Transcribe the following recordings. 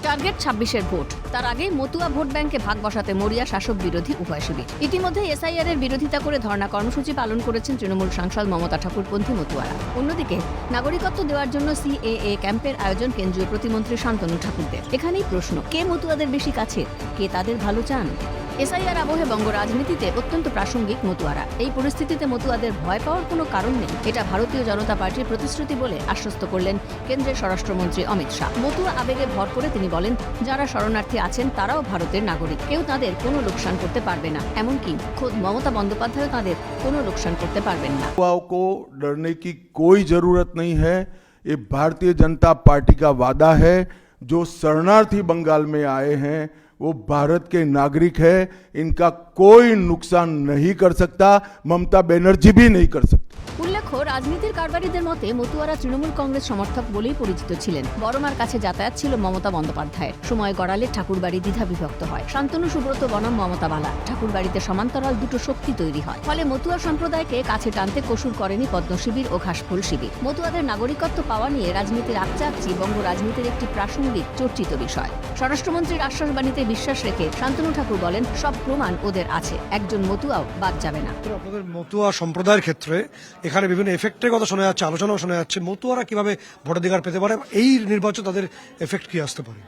Target 26-এর vote. তার আগে Matua vote ব্যাংকে ভাগ বসাতে মরিয়া শাসক বিরোধী উভয় শিবির। ইতিমধ্যে এসআইআর এর বিরোধিতা করে ধর্ণা কর্মসূচি পালন করেছেন তৃণমূল সাংসদ মমতা ঠাকুরপন্থী মতুয়ারা। অন্যদিকে নাগরিকত্ব দেওয়ার জন্য সিএএ ক্যাম্পের আয়োজন কেন্দ্রীয় প্রতিমন্ত্রী শান্তনু ঠাকুরদের। এখানেই প্রশ্ন, কে মতুয়াদের বেশি কাছে, কে তাদের ভালো চান? এসআইআর আবহে বঙ্গ রাজনীতিতে অত্যন্ত প্রাসঙ্গিক মতুয়ারা। এই পরিস্থিতিতে মতুয়াদের ভয় পাওয়ার কোনো কারণ নেই, এটা ভারতীয় জনতা পার্টির প্রতিশ্রুতি বলে আশ্বস্ত করলেন কেন্দ্রের স্বরাষ্ট্রমন্ত্রী অমিত শাহ। মতুয়া আবেগে ভর করে তিনি বলেন, যারা শরণার্থী আছেন তারাও ভারতের নাগরিক, কেউ তাদের কোনো লোকসান করতে পারবে না। এমনকি খোদ মমতা বন্দ্যোপাধ্যায় তাদের কোনো লোকসান করতে পারবেন না। मতুয়াओं को डरने की कोई जरूरत नहीं है। ये भारतीय जनता पार्टी का वादा है। जो शरणार्थी बंगाल में आए हैं वो भारत के नागरिक है, इनका कोई नुकसान नहीं कर सकता, ममता बनर्जी भी नहीं कर सकती। উল্লেখ্য, রাজনীতির কারবারিদের মতে মতুয়ারা তৃণমূল কংগ্রেস সমর্থক বলেই পরিচিত ছিলেন। বড়মার কাছে যাতায়াত ছিল মমতা বন্দ্যোপাধ্যায়ের। সময় গড়ালে ঠাকুরবাড়ি দ্বিধা বিভক্ত হয়। শান্তনু সুব্রত বনাম মমতা বালা, ঠাকুরবাড়িতে সমান্তরাল দুটো শক্তি তৈরি হয়। ফলে মতুয়া সম্প্রদায়কে কাছে টানতে কসুর করেনি পদ্ম শিবির ও ঘাসফুল শিবির। মতুয়াদের নাগরিকত্ব পাওয়া নিয়ে রাজনীতির আকচাকচি বঙ্গ রাজনীতির একটি প্রাসঙ্গিক চর্চিত বিষয়। স্বরাষ্ট্রমন্ত্রীর আশ্বাসবাণীতে বিশ্বাস রেখে শান্তনু ঠাকুর বলেন, সব প্রমাণ ওদের আছে, একজন মতুয়াও বাদ যাবে না। আপনাদের মতুয়া সম্প্রদায়ের ক্ষেত্রে এখানে বিভিন্ন এফেক্টের কথা শোনা যাচ্ছে, আলোচনাও শোনা যাচ্ছে। মতুয়ারা কিভাবে ভোটাধিকার পেতে পারে, এই নির্বাচন তাদের এফেক্ট কি আসতে পারে?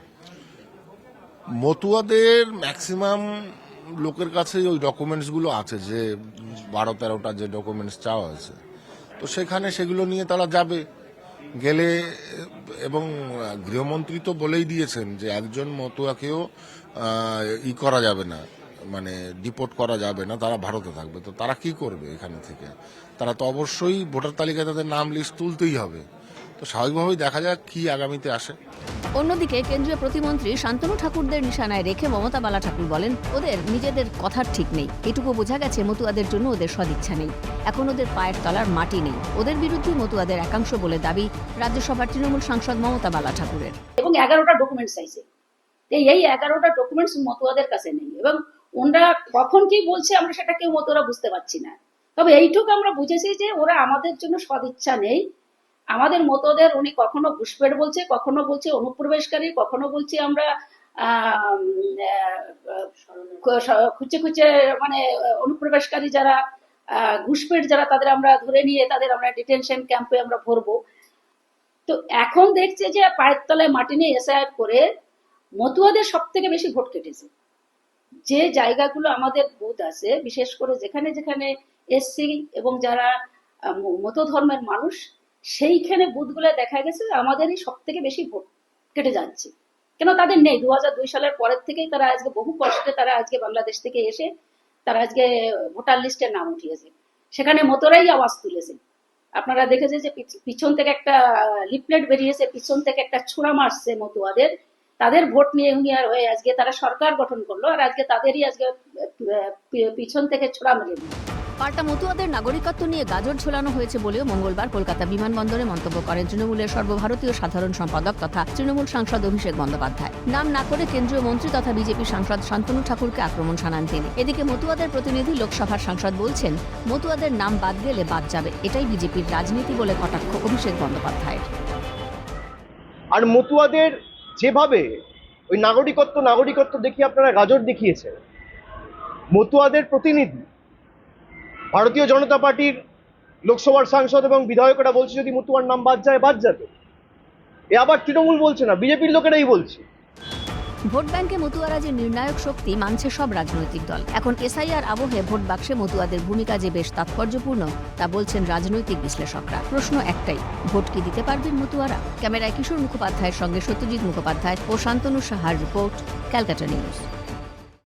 মতুয়াদের ম্যাক্সিমাম লোকের কাছে ওই ডকুমেন্টসগুলো আছে, যে 12-13টা যে ডকুমেন্টস চাওয়া আছে, তো সেখানে সেগুলো নিয়ে তারা যাবে। গেলে, এবং গৃহমন্ত্রী তো বলেই দিয়েছেন যে একজন মতুয়াকেও করা যাবে না, মানে ডিপোর্ট করা যাবে না, তারা ভারতে থাকবে। তো তারা কি করবে এখানে থেকে? তারা তো অবশ্যই ভোটার তালিকায় তাদের নাম লিস্ট তুলতেই হবে। তো স্বাভাবিকভাবেই দেখা যাক কি আগামীতে আসে। অন্যদিকে কেন্দ্রীয় প্রতিমন্ত্রী শান্তনু ঠাকুরদের নিশানায় রেখে মমতা বালা ঠাকুর বলেন, ওদের নিজেদের কথার ঠিক নেই। এটুকু বোঝা গেছে মতুয়াদের জন্য ওদের সদিচ্ছা নেই, এখন ওদের পায়ের তলার মাটি নেই। ওদের বিরুদ্ধে মতুয়াদের একাংশ বলে দাবি রাজ্যসভার তৃণমূল সাংসদ মমতা বালা ঠাকুরের। এবং 11টা ডকুমেন্টস চাইছে, এই 11টা ডকুমেন্টস মতুয়াদের কাছে নেই, এবং ওরা কখন কি বলছে আমরা সেটা কেউ মতুয়ারা বুঝতে পারছি না। তবে এইটুকু আমরা বুঝেছি যে ওরা আমাদের জন্য সদিচ্ছা নেই। আমাদের মতদের উনি কখনো ঘুষপেট বলছে, কখনো বলছে অনুপ্রবেশকারী, কখনো বলছে আমরা খুঁজে খুঁজে মানে অনুপ্রবেশকারী যারা ঘুষপেট যারা, তাদের আমরা ধরে নিয়ে তাদের আমরা ডিটেনশন ক্যাম্পে আমরা ভরবো। তো এখন দেখছে যে পায়ের তলায় মাটি নিয়ে এসআইআর করে মতুয়াদের সব থেকে বেশি ভোট কেটেছে। যে জায়গাগুলো আমাদের বুথ আছে, বিশেষ করে যেখানে যেখানে এসসি এবং যারা মত ধর্মের মানুষ, সেইখানে বুথগুলো দেখা গেছে আমাদেরই সব থেকে বেশি ভোট কেটে যাচ্ছে। কেন তাদের নেই? 2002 সালের পরের থেকেই তারা আজকে বহু কষ্টে তারা আজকে বাংলাদেশ থেকে এসে তারা আজকে ভোটার লিস্টের নাম উঠিয়েছে, সেখানে মতরাই আওয়াজ তুলেছে। আপনারা দেখেছে যে পিছন থেকে একটা লিফলেট বেরিয়েছে, পিছন থেকে একটা ছোড়া মারছে মতুয়াদের। তাদের ভোট নিয়ে হুঁশিয়ার হয়ে আজকে তারা সরকার গঠন করলো, আর আজকে তাদেরই আজকে পিছন থেকে ছোড়া মেরে দিল। পাল্টা মতুয়াদের নাগরিকত্ব নিয়ে গাজর ঝোলানো হয়েছে বলেও মঙ্গলবার কলকাতা বিমানবন্দরে মন্তব্য করেন তৃণমূলের সর্বভারতীয় সাধারণ সম্পাদক তথা তৃণমূল সাংসদ অভিষেক বন্দ্যোপাধ্যায়। নাম না করে কেন্দ্রীয় মন্ত্রী তথা বিজেপি সাংসদ শান্তনু ঠাকুরকে আক্রমণ শানান তিনি। এদিকে মতুয়াদের প্রতিনিধি লোকসভার সাংসদ বলছেন, মতুয়াদের নাম বাদ গেলে বাদ যাবে, এটাই বিজেপির রাজনীতি বলে কটাক্ষ অভিষেক বন্দ্যোপাধ্যায়ের। আর মতুয়াদের যেভাবে ওই নাগরিকত্ব দেখিয়ে আপনারা গাজর দেখিয়েছেন, মতুয়াদের প্রতিনিধি ভারতীয় জনতা পার্টির লোকসভার সাংসদ এবং বিধায়করা বলছে যদি মতুয়ার নাম বাদ যায়, বাদ যাবে। এ আবার তৃণমূল বলছে না, বিজেপির লোকেরাই বলছে। ভোট ব্যাংকে মতুয়ারা যে নির্ণায়ক শক্তি মানছে সব রাজনৈতিক দল। এখন এসআইআর আবহে ভোট বাক্সে মতুয়াদের ভূমিকা যে বেশ তাৎপর্যপূর্ণ তা বলছেন রাজনৈতিক বিশ্লেষকরা। প্রশ্ন একটাই, ভোট কি দিতে পারবেন মতুয়ারা? ক্যামেরায় কিশোর মুখোপাধ্যায়ের সঙ্গে সত্যজিৎ মুখোপাধ্যায় ও শান্তনু সাহার রিপোর্ট, ক্যালকাটা নিউজ।